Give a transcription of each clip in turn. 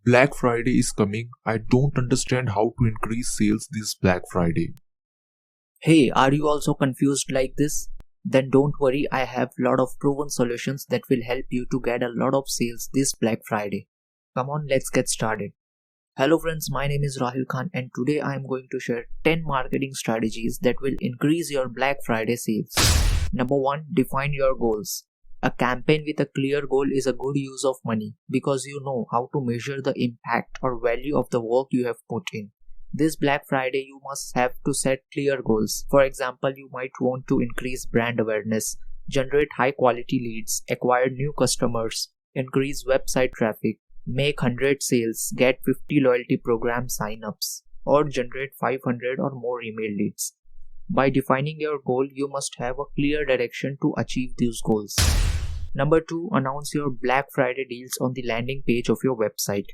Black Friday is coming. I don't understand how to increase sales this Black Friday. Hey, are you also confused like this? Then don't worry, I have lot of proven solutions that will help you to get a lot of sales this Black Friday. Come on, let's get started. Hello friends, my name is Rahul Khan and today I am going to share 10 marketing strategies that will increase your Black Friday sales. Number 1, define your goals. A campaign with a clear goal is a good use of money because you know how to measure the impact or value of the work you have put in. This Black Friday, you must have to set clear goals. For example, you might want to increase brand awareness, generate high quality leads, acquire new customers, increase website traffic, make 100 sales, get 50 loyalty program sign-ups, or generate 500 or more email leads. By defining your goal, you must have a clear direction to achieve these goals. Number 2, announce your Black Friday deals on the landing page of your website.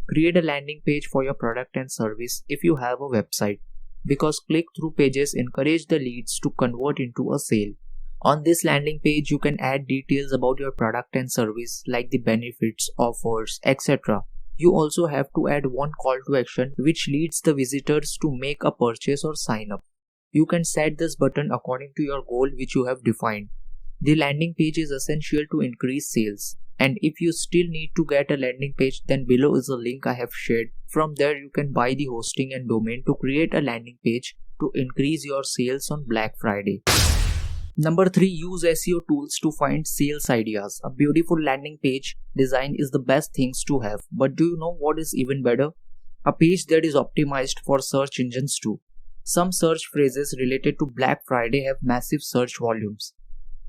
Create a landing page for your product and service if you have a website, because click-through pages encourage the leads to convert into a sale. On this landing page, you can add details about your product and service like the benefits, offers, etc. You also have to add one call to action which leads the visitors to make a purchase or sign up. You can set this button according to your goal which you have defined. The landing page is essential to increase sales. And if you still need to get a landing page, then below is a link I have shared. From there you can buy the hosting and domain to create a landing page to increase your sales on Black Friday. Number 3, use SEO tools to find sales ideas. A beautiful landing page design is the best things to have. But do you know what is even better? A page that is optimized for search engines too. Some search phrases related to Black Friday have massive search volumes.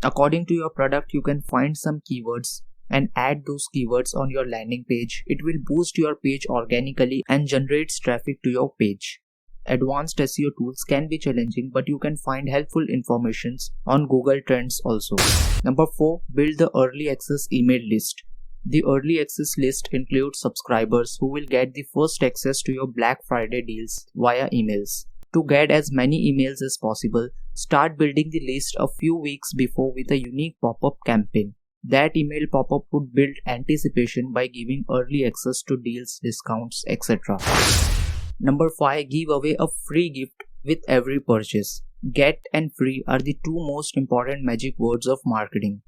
According to your product, you can find some keywords and add those keywords on your landing page. It will boost your page organically and generates traffic to your page. Advanced SEO tools can be challenging, but you can find helpful information on Google Trends also. Number 4, build the early access email list. The early access list includes subscribers who will get the first access to your Black Friday deals via emails. To get as many emails as possible, start building the list a few weeks before with a unique pop-up campaign. That email pop-up would build anticipation by giving early access to deals, discounts, etc. Number 5, give away a free gift with every purchase. Get and free are the two most important magic words of marketing.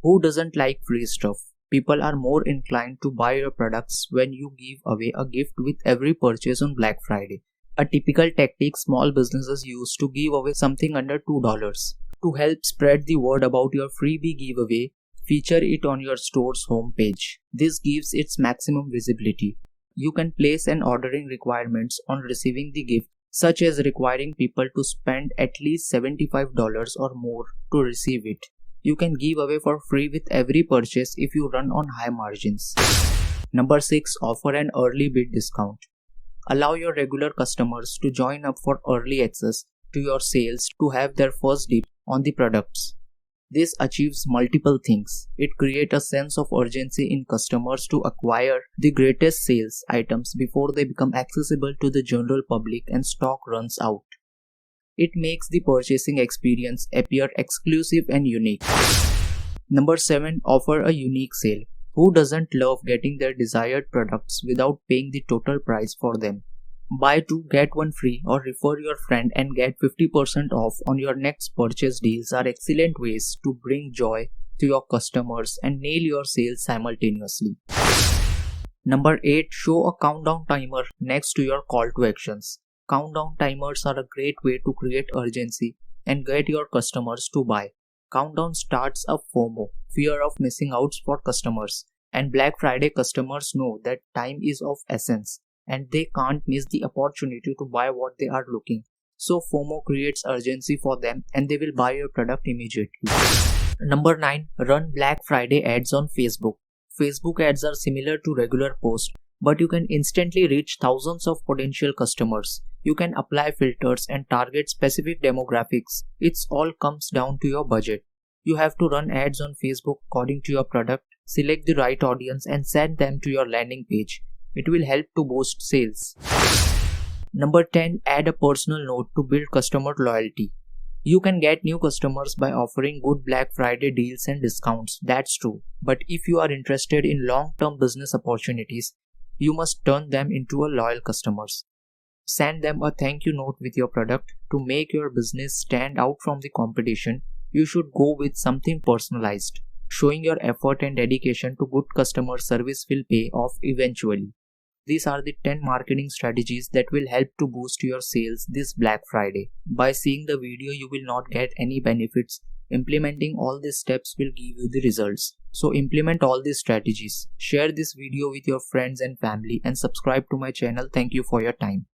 Who doesn't like free stuff? People are more inclined to buy your products when you give away a gift with every purchase on Black Friday. A typical tactic small businesses use to give away something under $2. To help spread the word about your freebie giveaway, feature it on your store's homepage. This gives its maximum visibility. You can place an ordering requirements on receiving the gift, such as requiring people to spend at least $75 or more to receive it. You can give away for free with every purchase if you run on high margins. Number 6, offer an early bid discount. Allow your regular customers to join up for early access to your sales to have their first dip on the products. This achieves multiple things. It creates a sense of urgency in customers to acquire the greatest sales items before they become accessible to the general public and stock runs out. It makes the purchasing experience appear exclusive and unique. Number 7, offer a unique sale. Who doesn't love getting their desired products without paying the total price for them? Buy 2, get 1 free or refer your friend and get 50% off on your next purchase deals are excellent ways to bring joy to your customers and nail your sales simultaneously. Number 8, show a countdown timer next to your call to actions. Countdown timers are a great way to create urgency and get your customers to buy. Countdown starts a FOMO, fear of missing out for customers, and Black Friday customers know that time is of essence and they can't miss the opportunity to buy what they are looking. So FOMO creates urgency for them and they will buy your product immediately. Number 9, run Black Friday ads on Facebook. Facebook ads are similar to regular posts, but you can instantly reach thousands of potential customers. You can apply filters and target specific demographics. It all comes down to your budget. You have to run ads on Facebook according to your product, select the right audience and send them to your landing page. It will help to boost sales. Number 10, add a personal note to build customer loyalty. You can get new customers by offering good Black Friday deals and discounts, that's true. But if you are interested in long-term business opportunities, You must turn them into a loyal customers. Send them a thank you note with your product. To make your business stand out from the competition, you should go with something personalized. Showing your effort and dedication to good customer service will pay off eventually. These are the 10 marketing strategies that will help to boost your sales this Black Friday. By seeing the video, you will not get any benefits. Implementing all these steps will give you the results. So implement all these strategies. Share this video with your friends and family and subscribe to my channel. Thank you for your time.